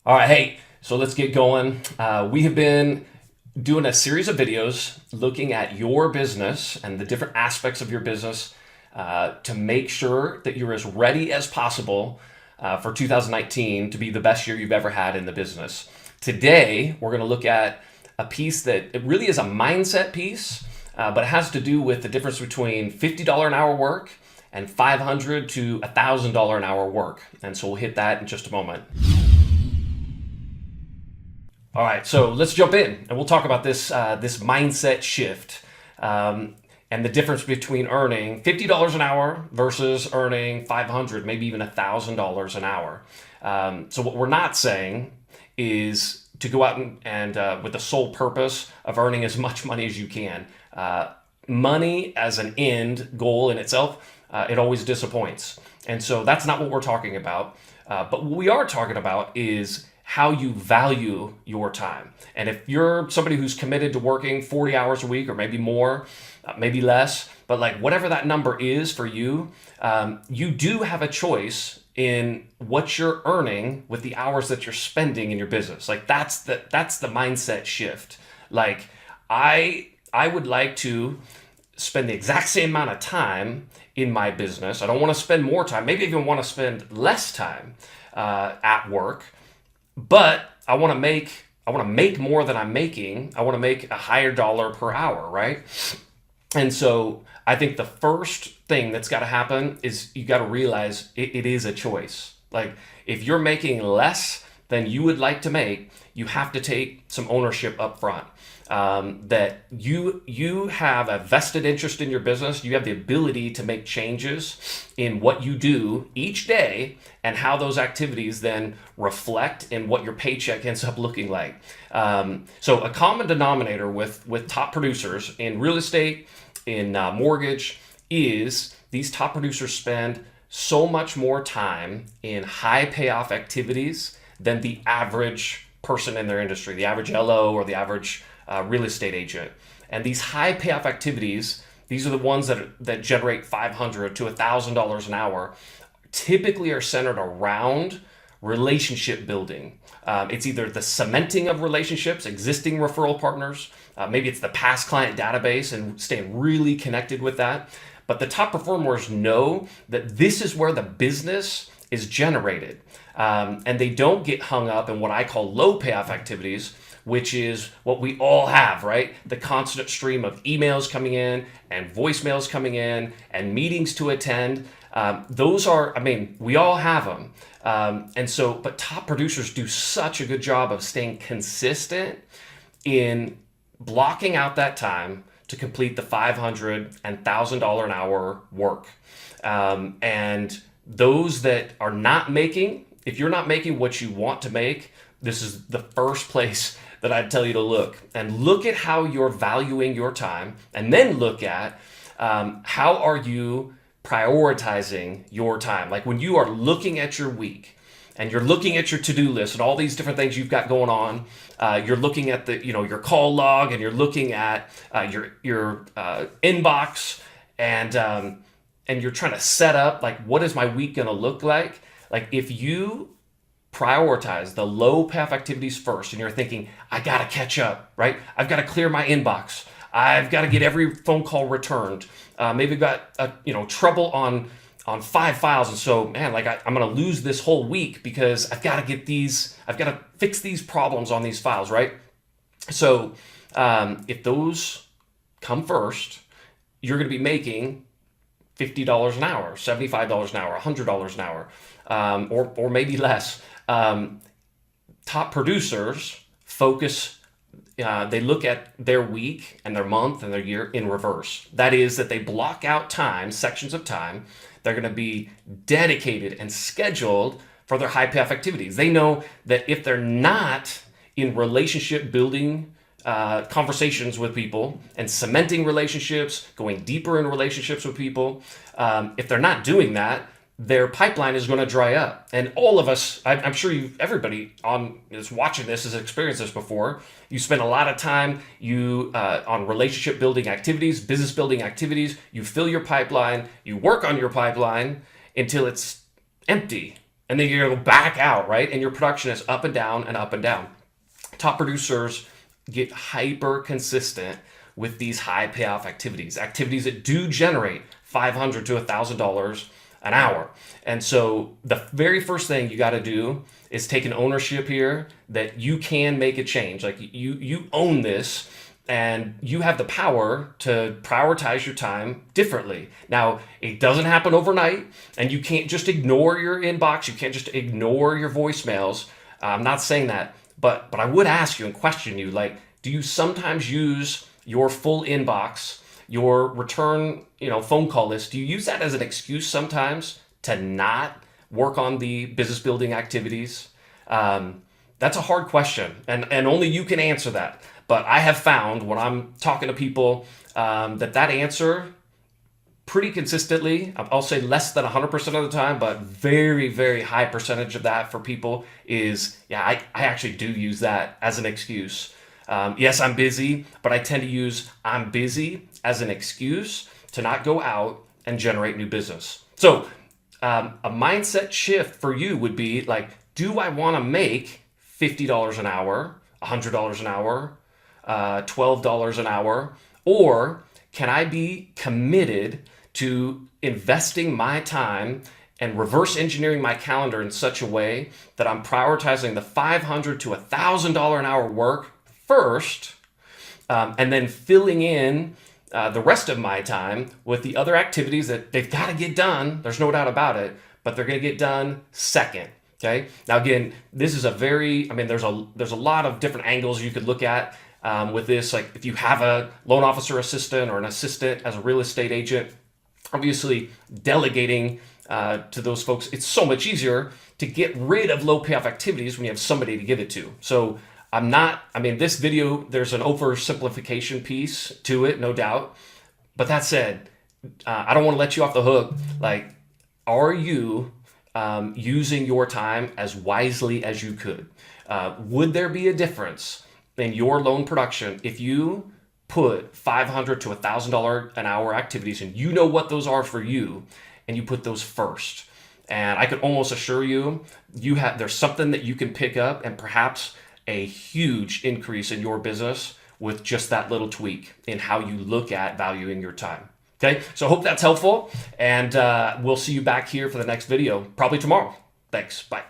All right, hey, so let's get going. We have been doing a series of videos looking at your business and the different aspects of your business to make sure that you're as ready as possible for 2019 to be the best year you've ever had in the business. Today, we're going to look at a piece that it really is a mindset piece, but it has to do with the difference between $50 an hour work and $500 to $1,000 an hour work. And so we'll hit that in just a moment. All right, so let's jump in and we'll talk about this mindset shift and the difference between earning $50 an hour versus earning $500, maybe even $1,000 an hour. So what we're not saying is to go out and with the sole purpose of earning as much money as you can. Money as an end goal in itself, it always disappoints, and so that's not what we're talking about. But what we are talking about is how you value your time. And if you're somebody who's committed to working 40 hours a week or maybe more, maybe less, but like whatever that number is for you, you do have a choice in what you're earning with the hours that you're spending in your business. Like that's the mindset shift. Like I would like to spend the exact same amount of time in my business. I don't want to spend more time, maybe even want to spend less time at work. But I want to make more than I'm making. I want to make a higher dollar per hour, right? And so I think the first thing that's got to happen is you got to realize it is a choice. Like if you're making less than you would like to make, you have to take some ownership up front. That you have a vested interest in your business. You have the ability to make changes in what you do each day and how those activities then reflect in what your paycheck ends up looking like. So a common denominator with top producers in real estate, in mortgage, is these top producers spend so much more time in high payoff activities than the average person in their industry, the average LO or the average real estate agent. And these high payoff activities, these are the ones that generate $500 to $1,000 an hour, typically are centered around relationship building. It's either the cementing of relationships, existing referral partners, maybe it's the past client database and staying really connected with that. But the top performers know that this is where the business is generated. And they don't get hung up in what I call low payoff activities, which is what we all have, right? The constant stream of emails coming in and voicemails coming in and meetings to attend. Those are, we all have them. But top producers do such a good job of staying consistent in blocking out that time to complete the $500 and $1,000 an hour work. And those that are not making, if you're not making what you want to make, this is the first place that I'd tell you to look. And look at how you're valuing your time, and then look at how are you prioritizing your time. Like when you are looking at your week and you're looking at your to-do list and all these different things you've got going on, you're looking at your call log, and you're looking at your inbox, and you're trying to set up like, what is my week going to look like? Like if you prioritize the low payoff activities first, and you're thinking, I got to catch up, right? I've got to clear my inbox. I've got to get every phone call returned. Maybe I've got trouble on 5 files, and so man, like I'm going to lose this whole week because I've got to fix these problems on these files, right? So if those come first, you're going to be making $50 an hour, $75 an hour, $100 an hour, or maybe less. Top producers focus, they look at their week and their month and their year in reverse. That is, that they block out time, sections of time. They're going to be dedicated and scheduled for their high payoff activities. They know that if they're not in relationship building conversations with people and cementing relationships, going deeper in relationships with people, if they're not doing that, their pipeline is going to dry up. And all of us, I'm sure everybody on is watching this has experienced this before. You spend a lot of time on relationship building activities, business building activities. You fill your pipeline, you work on your pipeline until it's empty, and then you're gonna go back out, right? And your production is up and down and up and down. Top producers get hyper consistent with these high payoff activities, activities that do generate $500 to $1,000 an hour. And so the very first thing you got to do is take an ownership here that you can make a change. Like you own this, and you have the power to prioritize your time differently. Now, it doesn't happen overnight, and you can't just ignore your inbox. You can't just ignore your voicemails. I'm not saying that, but I would ask you and question you, like, do you sometimes use your full inbox, your return, phone call list? Do you use that as an excuse sometimes to not work on the business building activities? That's a hard question, and only you can answer that. But I have found when I'm talking to people that answer pretty consistently, I'll say less than 100% of the time, but very, very high percentage of that for people is, yeah, I actually do use that as an excuse. Yes, I'm busy, but I tend to use I'm busy as an excuse to not go out and generate new business. So a mindset shift for you would be like, do I want to make $50 an hour, $100 an hour, $12 an hour, or can I be committed to investing my time and reverse engineering my calendar in such a way that I'm prioritizing the $500 to $1,000 an hour work first, and then filling in the rest of my time with the other activities that they've got to get done. There's no doubt about it, but they're going to get done second. Okay. Now, again, this is there's a lot of different angles you could look at with this. Like if you have a loan officer assistant or an assistant as a real estate agent, obviously delegating to those folks, it's so much easier to get rid of low payoff activities when you have somebody to give it to. So this video, there's an oversimplification piece to it, no doubt. But that said, I don't want to let you off the hook. Like, are you using your time as wisely as you could? Would there be a difference in your loan production if you put $500 to $1,000 an hour activities, and you know what those are for you, and you put those first? And I could almost assure you, there's something that you can pick up, and perhaps a huge increase in your business with just that little tweak in how you look at valuing your time. Okay, so I hope that's helpful, and we'll see you back here for the next video, probably tomorrow. Thanks, bye.